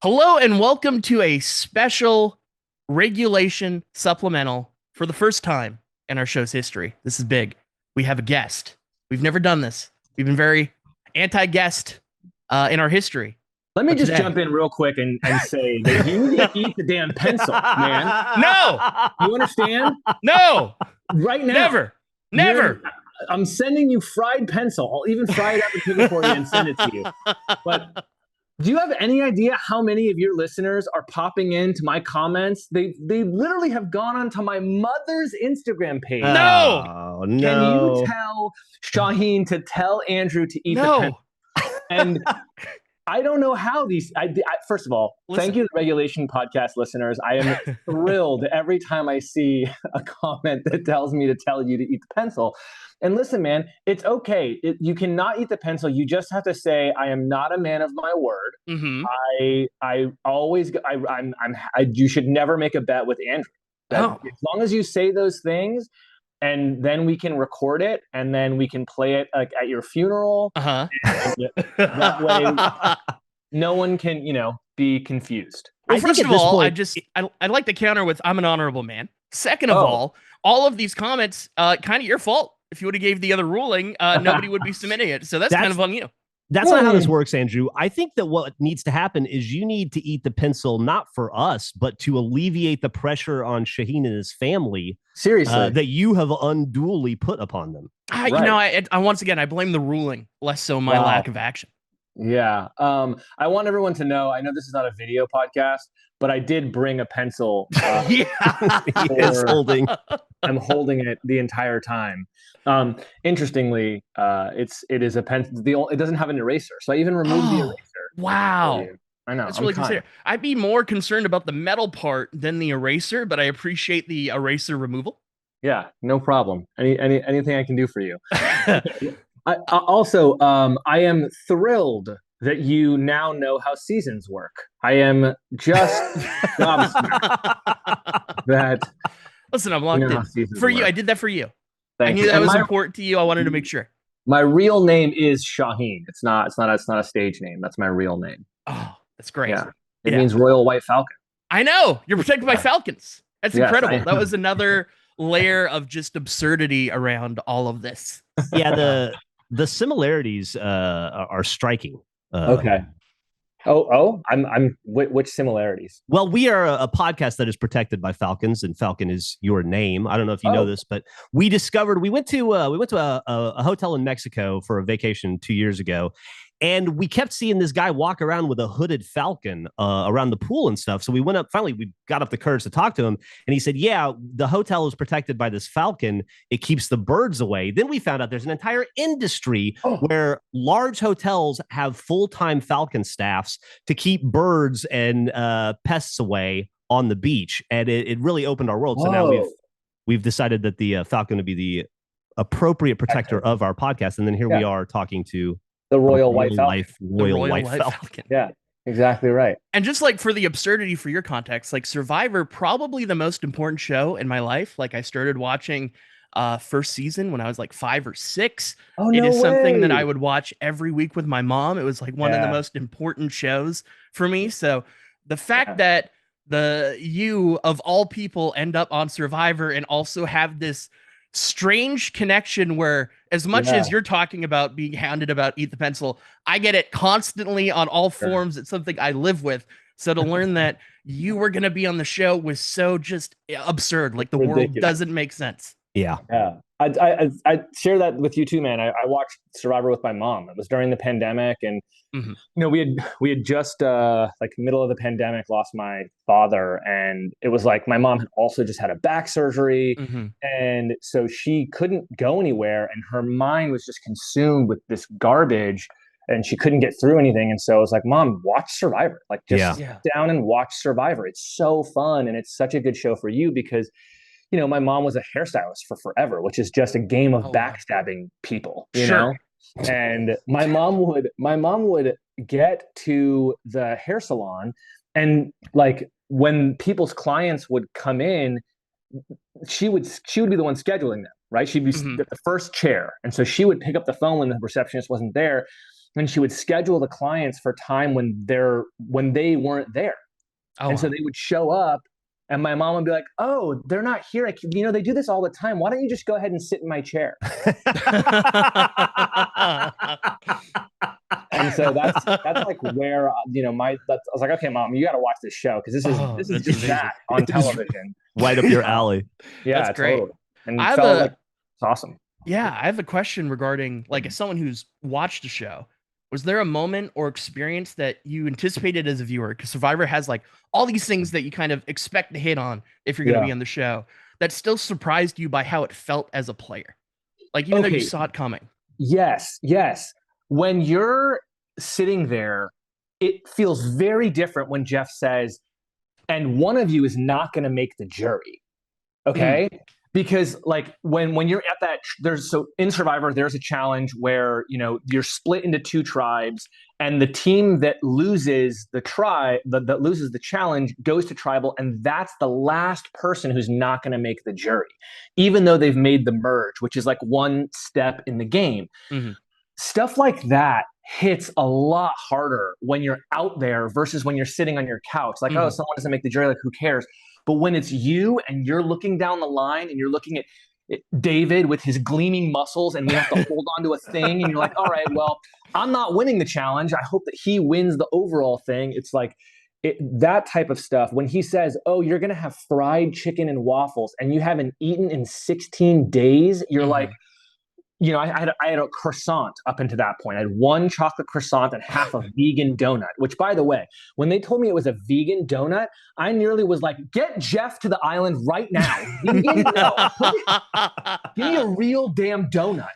Hello and welcome to a special regulation supplemental for the first time in our show's history. This is big. We have a guest. We've never done this. We've been very anti-guest in our history. Let me But just today- jump in real quick and say that you need to eat the damn pencil, man. No, You understand? no, Right now. never, never. I'm sending you fried pencil. I'll even fry it up and cook it for you and send it to you. But do you have any idea how many of your listeners are popping into my comments? They literally have gone onto my mother's Instagram page. No. Oh, Can no. you tell Shauhin to tell Andrew to eat the No. pencil? And I don't know how these. First of all, Listen. thank you, Regulation Podcast listeners. I am thrilled every time I see a comment that tells me to tell you to eat the pencil. And listen, man, it's okay. You cannot eat the pencil. You just have to say, "I am not a man of my word." Mm-hmm. You should never make a bet with Andrew. As long as you say those things, and then we can record it, and then we can play it like at your funeral. Uh-huh. That way, no one can, be confused. Well, I think first at of this all, point- I'd like to counter with I'm an honorable man. Second of all of these comments, kind of your fault. If you would have gave the other ruling, nobody would be submitting it. So that's kind of on you. That's not how this works, Andrew. I think that what needs to happen is you need to eat the pencil, not for us, but to alleviate the pressure on Shauhin and his family. Seriously. That you have unduly put upon them. I once again, I blame the ruling, less so my lack of action. Yeah. I want everyone to know, I know this is not a video podcast, but I did bring a pencil. He is holding. I'm holding it the entire time. Interestingly, it is a pencil. It doesn't have an eraser, so I even removed the eraser. Wow. I know. That's really considerate. I'd be more concerned about the metal part than the eraser, but I appreciate the eraser removal. Yeah, no problem. Anything I can do for you. I am thrilled that you now know how seasons work. I am just gobsmacked that. Listen, I'm locked in. For you, I did that for you. Thank I knew you. that was important to you. I wanted to make sure. My real name is Shauhin. It's not a stage name. That's my real name. Oh, that's great. Yeah. It means Royal White Falcon. I know. You're protected by falcons. That's incredible. That was another layer of just absurdity around all of this. Yeah, the similarities are striking. Okay. Which similarities? Well, we are a podcast that is protected by falcons, and Falcon is your name. I don't know if you know this, but we went to a hotel in Mexico for a vacation 2 years ago, and we kept seeing this guy walk around with a hooded falcon around the pool and stuff. So we went up, finally, we got up the courage to talk to him. And he said, yeah, the hotel is protected by this falcon. It keeps the birds away. Then we found out there's an entire industry where large hotels have full-time falcon staffs to keep birds and pests away on the beach. And it really opened our world. So now we've decided that the falcon would be the appropriate protector of our podcast. And then here we are talking to the Royal White Falcon. Royal White Falcon. Yeah, exactly right. And just like for the absurdity for your context, like Survivor, probably the most important show in my life. Like I started watching first season when I was like 5 or 6. It is something that I would watch every week with my mom. It was like one of the most important shows for me. So the fact that you of all people end up on Survivor and also have this strange connection where as much as you're talking about being hounded about eat the pencil, I get it constantly on all forms. It's something I live with. So to learn that you were going to be on the show was so just absurd. Like the world doesn't make sense. Yeah. I share that with you too, man. I watched Survivor with my mom. It was during the pandemic, and we had just like middle of the pandemic lost my father, and it was like my mom had also just had a back surgery, and so she couldn't go anywhere, and her mind was just consumed with this garbage, and she couldn't get through anything. And so I was like, Mom, watch Survivor. Like just sit down and watch Survivor. It's so fun, and it's such a good show for you because my mom was a hairstylist for forever, which is just a game of backstabbing people, you know? And my mom would get to the hair salon, and like when people's clients would come in, she would be the one scheduling them, right? She'd be at the first chair. And so she would pick up the phone when the receptionist wasn't there. and she would schedule the clients for time when they weren't there. Oh, and so they would show up, and my mom would be like, "Oh, they're not here. They do this all the time. Why don't you just go ahead and sit in my chair?" And so that's like where I was like, "Okay, mom, you got to watch this show because this is just that on television, right up your alley." Yeah, that's great. Totally. And I felt like it's awesome. Yeah, I have a question regarding, like, as someone who's watched the show, was there a moment or experience that you anticipated as a viewer? Because Survivor has like all these things that you kind of expect to hit on if you're going to be on the show, that still surprised you by how it felt as a player, like even though you saw it coming. Yes. When you're sitting there, it feels very different when Geoff says, "And one of you is not going to make the jury." Okay. Because like when you're at that, in Survivor, there's a challenge where, you're split into two tribes, and the team that loses the challenge goes to tribal. And that's the last person who's not going to make the jury, even though they've made the merge, which is like one step in the game. Stuff like that hits a lot harder when you're out there versus when you're sitting on your couch. Like, oh, someone doesn't make the jury, like, who cares? But when it's you and you're looking down the line and you're looking at David with his gleaming muscles, and we have to hold on to a thing, and you're like, all right, well, I'm not winning the challenge. I hope that he wins the overall thing. It's like that type of stuff. When he says, oh, you're going to have fried chicken and waffles and you haven't eaten in 16 days, you're like, I had a croissant up until that point. I had one chocolate croissant and half a vegan donut, which, by the way, when they told me it was a vegan donut, I nearly was like, get Geoff to the island right now. Vegan? No. Give me a real damn donut.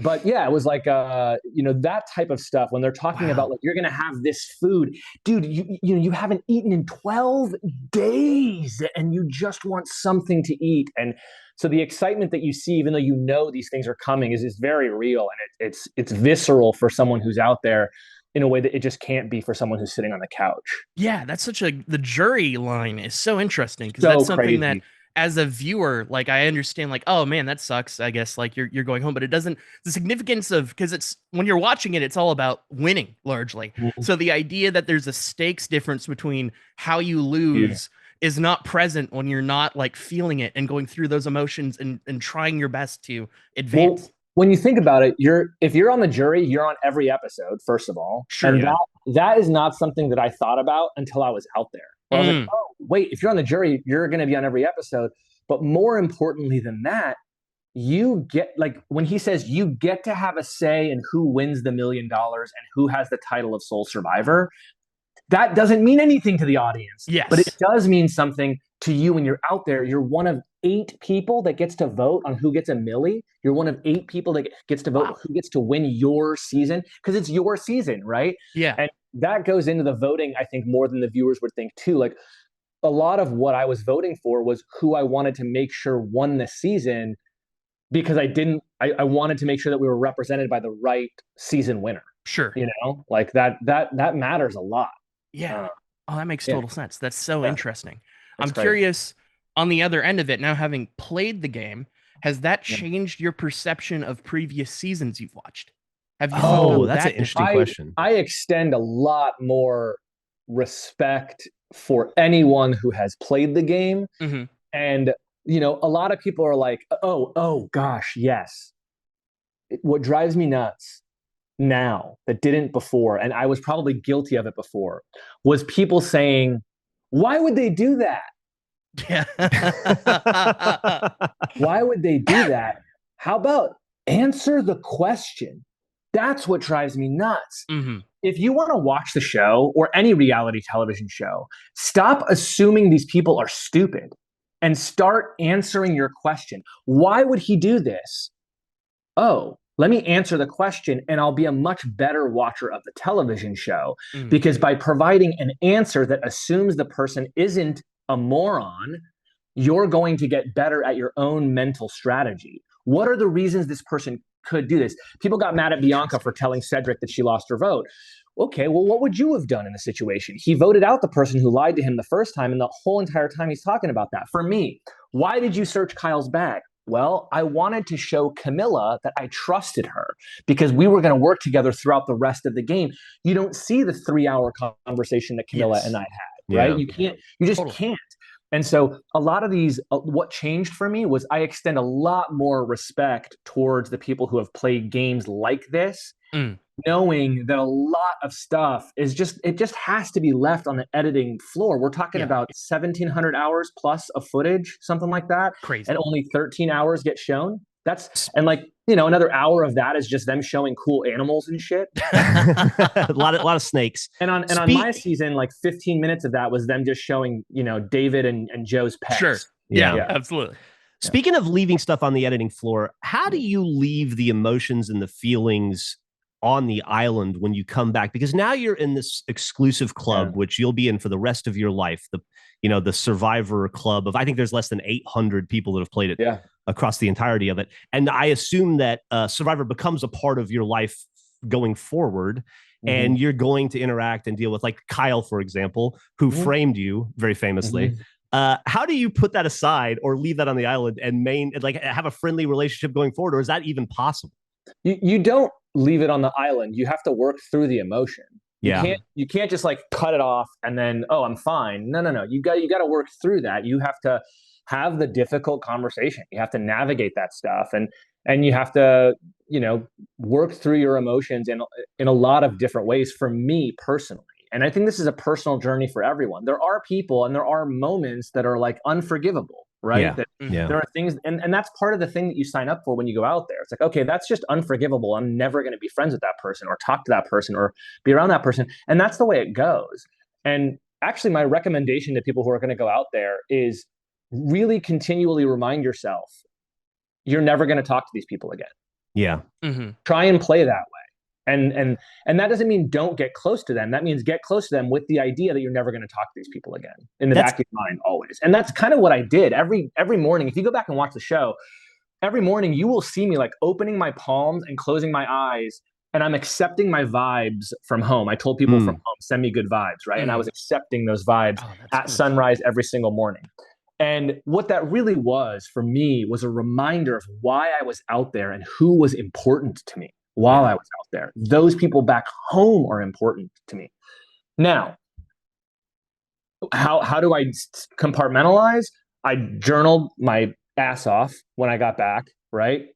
But yeah, it was like, that type of stuff when they're talking about, like, you're going to have this food. Dude, you haven't eaten in 12 days and you just want something to eat. And so the excitement that you see, even though these things are coming, is very real, and it's visceral for someone who's out there in a way that it just can't be for someone who's sitting on the couch. Yeah, that's the jury line is so interesting, because that's something that as a viewer, like, I understand, like, oh man, that sucks, I guess, like, you're going home, but it doesn't, the significance of, because it's, when you're watching it, it's all about winning largely. So the idea that there's a stakes difference between how you lose is not present when you're not like feeling it and going through those emotions and trying your best to advance. Well, when you think about it, if you're on the jury, you're on every episode, first of all. Sure. And that is not something that I thought about until I was out there. I was like, oh, wait, if you're on the jury, you're going to be on every episode. But more importantly than that, you get, like, when he says you get to have a say in who wins the $1 million and who has the title of sole survivor, that doesn't mean anything to the audience. Yes. But it does mean something to you when you're out there. You're one of 8 people that gets to vote on who gets a milli. You're one of 8 people that gets to vote who gets to win your season, because it's your season, right? Yeah. And that goes into the voting, I think, more than the viewers would think too. Like, a lot of what I was voting for was who I wanted to make sure won the season, because I wanted to make sure that we were represented by the right season winner. Sure. Like that matters a lot. Yeah. That makes total sense. That's so interesting. I'm curious, on the other end of it, now having played the game, has that changed your perception of previous seasons you've watched? Have you that's an interesting question. I extend a lot more respect for anyone who has played the game. And, a lot of people are like, oh gosh, yes. What drives me nuts now that didn't before, and I was probably guilty of it before, was people saying, why would they do that? Yeah. Why would they do that? How about answer the question? That's what drives me nuts. If you want to watch the show or any reality television show, stop assuming these people are stupid and start answering your question. Why would he do this? Oh, let me answer the question, and I'll be a much better watcher of the television show, because by providing an answer that assumes the person isn't a moron, you're going to get better at your own mental strategy. What are the reasons this person could do this? People got mad at Bianca for telling Cedric that she lost her vote. Okay, well, what would you have done in the situation? He voted out the person who lied to him the first time, and the whole entire time he's talking about that. For me, why did you search Kyle's bag? Well, I wanted to show Camilla that I trusted her because we were going to work together throughout the rest of the game. You don't see the 3-hour conversation that Camilla and I had, right? You can't, you just can't. And so a lot of these, what changed for me was I extend a lot more respect towards the people who have played games like this, knowing that a lot of stuff is it just has to be left on the editing floor. We're talking about 1,700 hours plus of footage, something like that. Crazy. And only 13 hours get shown. And like, you know, another hour of that is just them showing cool animals and shit. a lot of snakes. And on my season, like 15 minutes of that was them just showing, you know, David and Joe's pets. Sure. Yeah, absolutely. Speaking of leaving stuff on the editing floor, how do you leave the emotions and the feelings on the island when you come back? Because now you're in this exclusive club, which you'll be in for the rest of your life. The Survivor Club of, I think there's less than 800 people that have played it across the entirety of it. And I assume that Survivor becomes a part of your life going forward, and you're going to interact and deal with, like Kyle, for example, who framed you very famously. How do you put that aside or leave that on the island and have a friendly relationship going forward? Or is that even possible? You don't leave it on the island. You have to work through the emotion. You can't just like cut it off and then, oh, I'm fine. No. You got to work through that. You have to have the difficult conversation. You have to navigate that stuff, and you have to, you know, work through your emotions in a lot of different ways. For me personally, and I think this is a personal journey for everyone. There are people and there are moments that are like unforgivable, right? There are things, and that's part of the thing that you sign up for when you go out there. It's like, okay, that's just unforgivable. I'm never going to be friends with that person or talk to that person or be around that person. And that's the way it goes. And actually, my recommendation to people who are going to go out there is really continually remind yourself, you're never going to talk to these people again. Try and play that way. And that doesn't mean don't get close to them. That means get close to them with the idea that you're never going to talk to these people again in the back of your mind always. And that's kind of what I did every morning. If you go back and watch the show, every morning you will see me like opening my palms and closing my eyes, and I'm accepting my vibes from home. I told people from home, send me good vibes, right? And I was accepting those vibes at sunrise every single morning. And what that really was for me was a reminder of why I was out there and who was important to me while I was out there. Those people back home are important to me. Now, how do I compartmentalize? I journaled my ass off when I got back, right?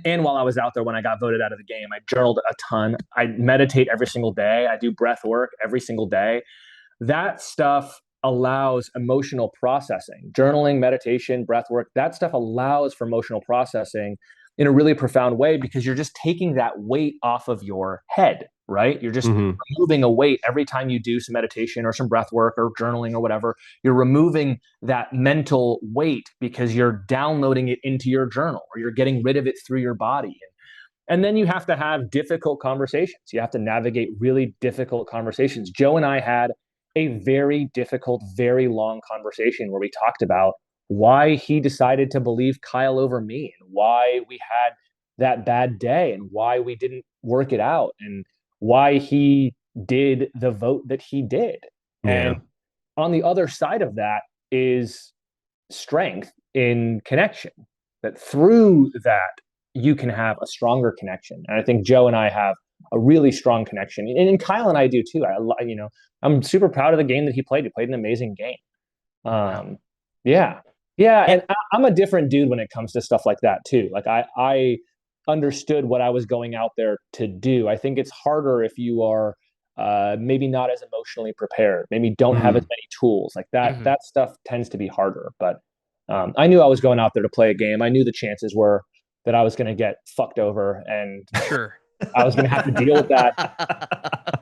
And while I was out there, when I got voted out of the game, I journaled a ton. I meditate every single day. I do breath work every single day. That stuff allows emotional processing. Journaling, meditation, breath work, that stuff allows for emotional processing in a really profound way, because you're just taking that weight off of your head, right? You're just removing a weight every time you do some meditation or some breath work or journaling or whatever. You're removing that mental weight because you're downloading it into your journal, or you're getting rid of it through your body. And then you have to have difficult conversations. You have to navigate really difficult conversations. Joe and I had a very difficult, very long conversation where we talked about why he decided to believe Kyle over me, and why we had that bad day, and why we didn't work it out, and why he did the vote that he did. And on the other side of that is strength in connection, that through that you can have a stronger connection. And I think Joe and I have a really strong connection, and Kyle and I do too. I'm super proud of the game that he played. He played an amazing game. And I'm a different dude when it comes to stuff like that too. Like I understood what I was going out there to do. I think it's harder if you are maybe not as emotionally prepared, maybe don't have as many tools like that. That stuff tends to be harder. But I knew I was going out there to play a game. I knew the chances were that I was going to get fucked over, and I was going to have to deal with that.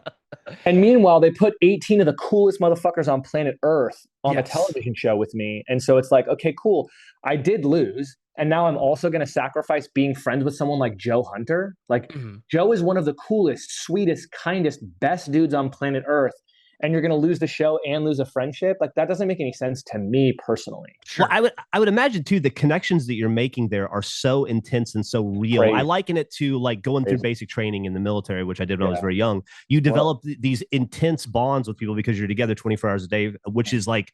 And meanwhile, they put 18 of the coolest motherfuckers on planet Earth on a television show with me. And so it's like, okay, cool. I did lose. And now I'm also going to sacrifice being friends with someone like Joe Hunter. Like Joe is one of the coolest, sweetest, kindest, best dudes on planet Earth. And you're going to lose the show and lose a friendship. Like, that doesn't make any sense to me personally. Well, I would imagine too, the connections that you're making there are so intense and so real. Crazy. I liken it to like going through basic training in the military, which I did when I was very young. You develop these intense bonds with people because you're together 24 hours a day, which is like,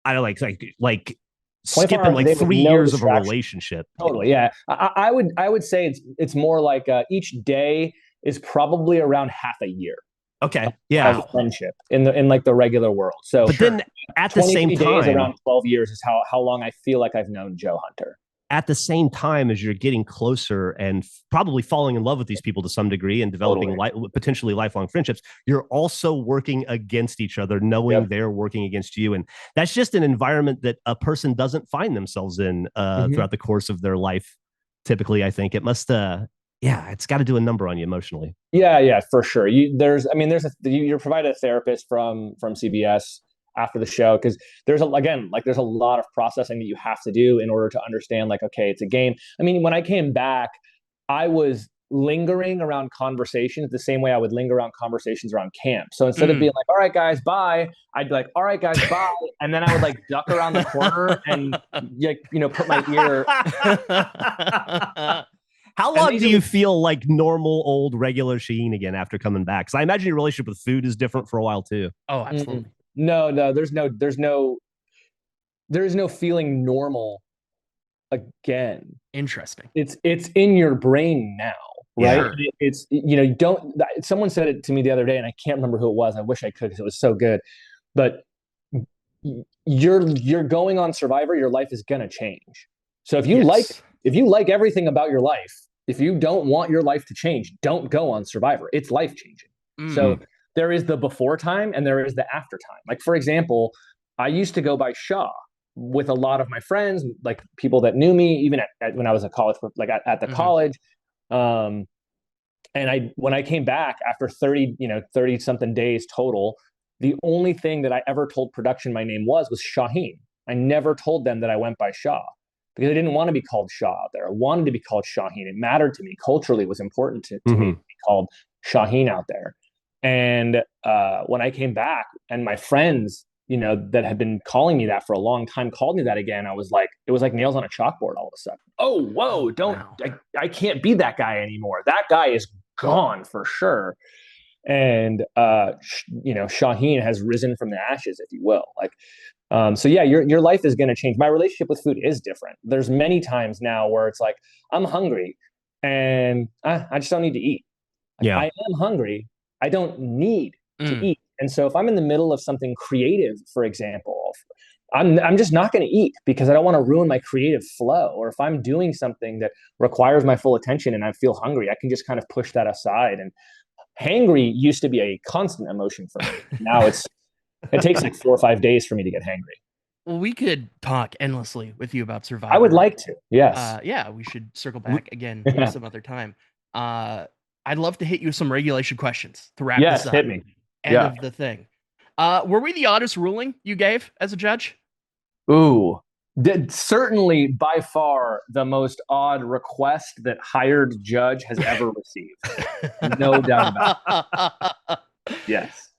I don't like skipping like 3 years of a relationship. Totally. Yeah. I would say it's more like each day is probably around half a year. Okay. Yeah. Of friendship in like the regular world. So, but then at the same time, days, around 12 years is how long I feel like I've known Joe Hunter. At the same time as you're getting closer and probably falling in love with these people to some degree and developing potentially lifelong friendships, you're also working against each other, knowing they're working against you. And that's just an environment that a person doesn't find themselves in throughout the course of their life. Typically, I think it must, it's got to do a number on you emotionally. Yeah, for sure. You're provided a therapist from CBS after the show, because there's a lot of processing that you have to do in order to understand, like, okay, it's a game. I mean, when I came back, I was lingering around conversations the same way I would linger around conversations around camp. So instead of being like, all right, guys, bye, I'd be like, all right, guys, bye. And then I would like duck around the corner and put my ear. How long do you feel like normal, old, regular Shauhin again after coming back? Because I imagine your relationship with food is different for a while too. Oh, absolutely. Mm-hmm. No, there's no feeling normal again. Interesting. It's in your brain now, right? Yeah. It's you don't. Someone said it to me the other day, and I can't remember who it was. I wish I could because it was so good. But you're going on Survivor. Your life is gonna change. So if you like everything about your life, if you don't want your life to change, don't go on Survivor. It's life changing. So there is the before time and there is the after time. Like, for example, I used to go by Shaw with a lot of my friends, like people that knew me, even when I was at college, like at the college. And when I came back after 30 something days total, the only thing that I ever told production my name was Shauhin. I never told them that I went by Shaw because I didn't want to be called Shaw out there. I wanted to be called Shauhin. It mattered to me. Culturally, it was important to me to be called Shauhin out there. And when I came back and my friends, that had been calling me that for a long time, called me that again, it was like nails on a chalkboard all of a sudden. Oh, whoa, I can't be that guy anymore. That guy is gone for sure. And, Shauhin has risen from the ashes, if you will. So yeah, your life is going to change. My relationship with food is different. There's many times now where it's like, I'm hungry and I just don't need to eat. Yeah. I am hungry. I don't need to eat. And so if I'm in the middle of something creative, for example, I'm just not going to eat because I don't want to ruin my creative flow. Or if I'm doing something that requires my full attention and I feel hungry, I can just kind of push that aside. And hangry used to be a constant emotion for me. Now it takes like 4 or 5 days for me to get hangry. Well, we could talk endlessly with you about Survivor. I would like to. Yes. Yeah, we should circle back again some other time. I'd love to hit you with some regulation questions to wrap this up. Hit me. End of the thing. Were we the oddest ruling you gave as a judge? Ooh, certainly by far the most odd request that hired judge has ever received. No doubt about it. Yes.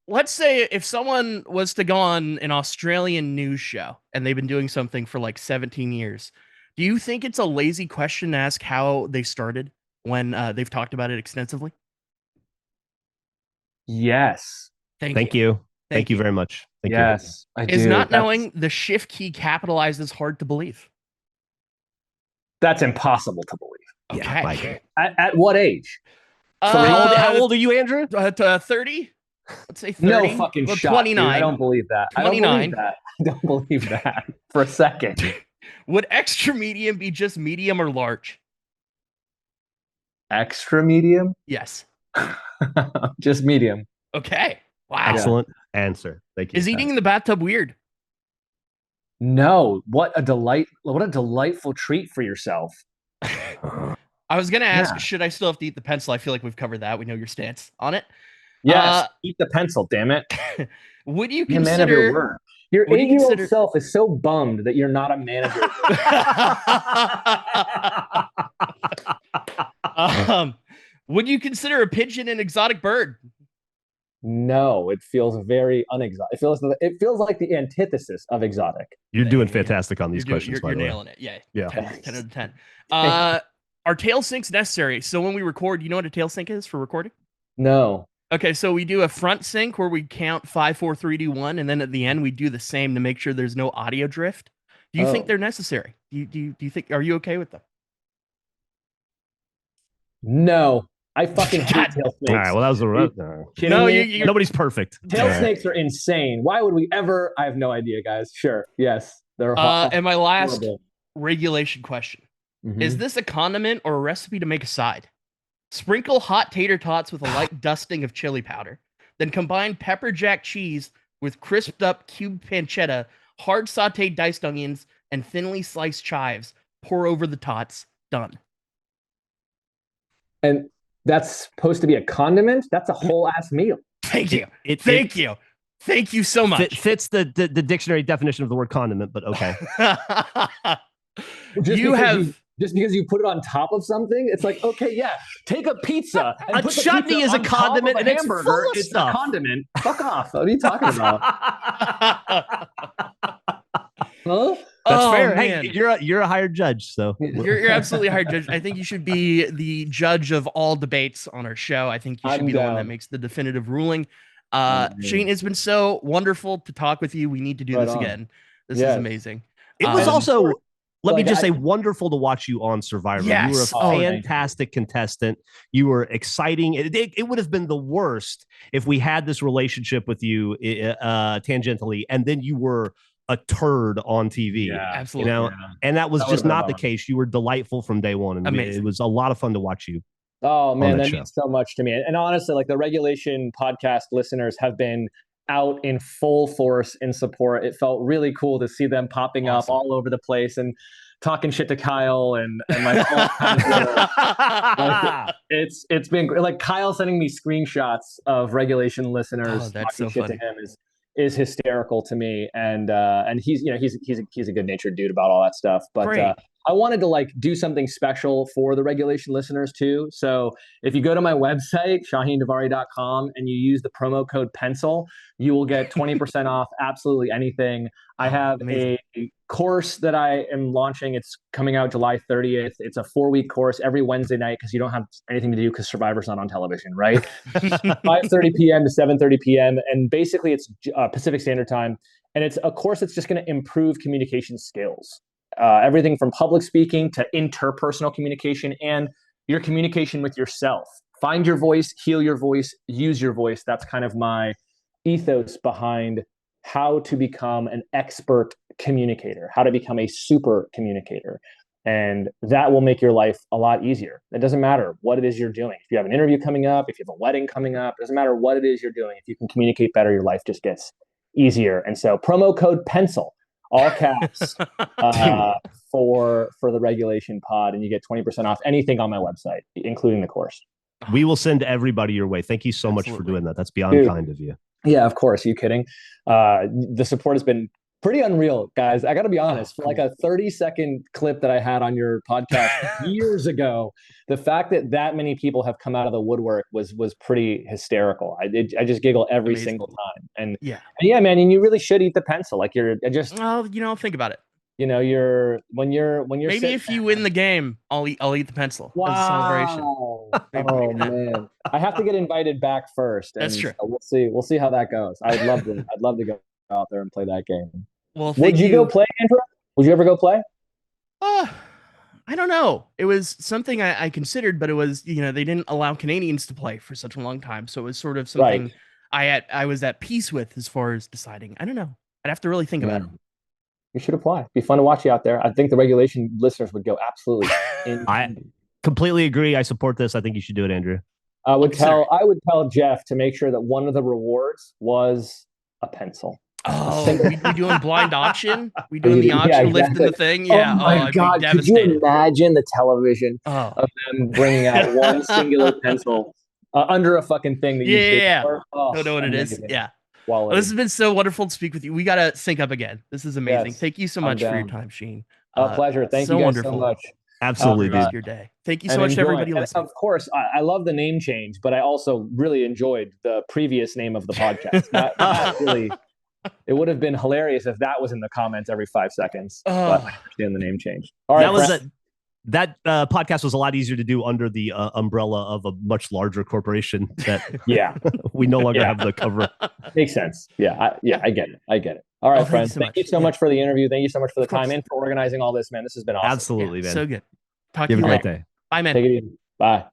Let's say if someone was to go on an Australian news show and they've been doing something for like 17 years, do you think it's a lazy question to ask how they started when they've talked about it extensively? Yes. Thank you. Thank you very much. Thank you. I do. Is not knowing the shift key capitalized is hard to believe? That's impossible to believe. Okay. At what age? How old are you, Andrew? 30? Let's say 30. No fucking shot. 29. Dude, I don't believe that. 29. I don't believe that for a second. Would extra medium be just medium or large? Extra medium? Yes. Just medium. Okay. Wow. Excellent answer. Thank you. Is eating in the bathtub weird? No. What a delightful treat for yourself. I was going to ask, should I still have to eat the pencil? I feel like we've covered that. We know your stance on it. Yes. Eat the pencil, damn it. Would you consider... man of your word. Your 8-year-old self is so bummed that you're not a manager. Would you consider a pigeon an exotic bird? No, it feels very unexotic. It feels like the antithesis of exotic. You're doing fantastic on these questions. You're nailing it. Yeah. 10 out of 10. Are tail syncs necessary? So when we record, you know what a tail sync is for recording? No. Okay, so we do a front sync where we count 5, 4, 3, 2, 1, and then at the end we do the same to make sure there's no audio drift. Do you think they're necessary? Do you think, are you okay with them? No, I fucking hate tail snakes. All right, well, that was the road. No, nobody's perfect. Tail snakes are insane. Why would we ever? I have no idea, guys. Sure, yes, they're. And my last regulation question: Mm-hmm. Is this a condiment or a recipe to make a side? Sprinkle hot tater tots with a light dusting of chili powder, then combine pepper jack cheese with crisped up cubed pancetta, hard sauteed diced onions, and thinly sliced chives. Pour over the tots. Done. And that's supposed to be a condiment? That's a whole ass meal. Thank you. Thank you. Thank you so much. It fits the dictionary definition of the word condiment, but okay. Just because you put it on top of something, it's like, okay, yeah, take a pizza. And a chutney is a condiment, and it's full of stuff. A condiment. Fuck off. What are you talking about? Huh? That's fair. Man. Hey, you're a hired judge, so you're absolutely a hired judge. I think you should be the judge of all debates on our show. I think you should be the one that makes the definitive ruling. Shane, it's been so wonderful to talk with you. We need to do this again. This is amazing. It was also, let me just say, wonderful to watch you on Survivor. Yes. You were a fantastic contestant. You were exciting. It would have been the worst if we had this relationship with you tangentially, and then you were a turd on TV. Yeah, absolutely. And that was just not the case. You were delightful from day one, and it was a lot of fun to watch you. Oh man, that means so much to me. And honestly, like the Regulation podcast listeners have been out in full force in support. It felt really cool to see them popping up all over the place and talking shit to Kyle and like all kinds of, it's been like Kyle sending me screenshots of Regulation listeners talking shit to him is hysterical to me, and he's he's a good natured dude about all that stuff. But I wanted to like do something special for the Regulation listeners too. So if you go to my website shauhindavari.com and you use the promo code PENCIL, you will get 20% off absolutely anything. I have a course that I am launching. It's coming out July 30th. It's a 4-week course every Wednesday night because you don't have anything to do because Survivor's not on television, right? 5:30 p.m. to 7:30 p.m. And basically it's Pacific Standard Time. And it's a course that's just going to improve communication skills. Everything from public speaking to interpersonal communication and your communication with yourself. Find your voice, heal your voice, use your voice. That's kind of my ethos behind how to become an expert communicator, how to become a super communicator. And that will make your life a lot easier. It doesn't matter what it is you're doing. If you have an interview coming up, if you have a wedding coming up, it doesn't matter what it is you're doing. If you can communicate better, your life just gets easier. And so promo code PENCIL, all caps, for the Regulation pod, and you get 20% off anything on my website, including the course. We will send everybody your way. Thank you so much for doing that. That's beyond kind of you. Yeah, of course. Are you kidding? The support has been pretty unreal, guys. I got to be honest. For like a 30-second clip that I had on your podcast years ago, the fact that many people have come out of the woodwork was pretty hysterical. I just giggle every single time. And yeah, man. And you really should eat the pencil. Like think about it. When you're maybe if you win the game, I'll eat the pencil. Wow. As a celebration. Oh man. I have to get invited back first. That's true. So we'll see how that goes. I'd love to go out there and play that game. Well, would you go play, Andrew? Would you ever go play? I don't know. It was something I considered, but it was, they didn't allow Canadians to play for such a long time. So it was sort of something I was at peace with as far as deciding. I don't know. I'd have to really think about it. You should apply. It'd be fun to watch you out there. I think the Regulation listeners would go absolutely I completely agree. I support this. I think you should do it, Andrew. I would tell Geoff to make sure that one of the rewards was a pencil. Oh, we doing blind auction? We doing the auction, lifting the thing? Yeah. Oh my God. Could you imagine the television of them bringing out one singular pencil under a fucking thing that you paid for? Oh, don't know what it is. Yeah. Well, this has been so wonderful to speak with you. We got to sync up again. This is amazing. Yes, thank you so much for your time, Sheen. Pleasure. Thank you guys so much. Absolutely, dude. Your day. Thank you so much to everybody listening. Of course, I love the name change, but I also really enjoyed the previous name of the podcast. That really, it would have been hilarious if that was in the comments every 5 seconds. But I understand the name change. All right, that podcast was a lot easier to do under the umbrella of a much larger corporation that we no longer have the cover. Makes sense. I get it. All right, thank you friend. so Thank much. you so much for the interview. Thank you so much for the Of course. time and for organizing all this, man. This has been awesome. Absolutely, man. So good. Talk You to have you a great later. day. Bye, man. Take it easy. Bye.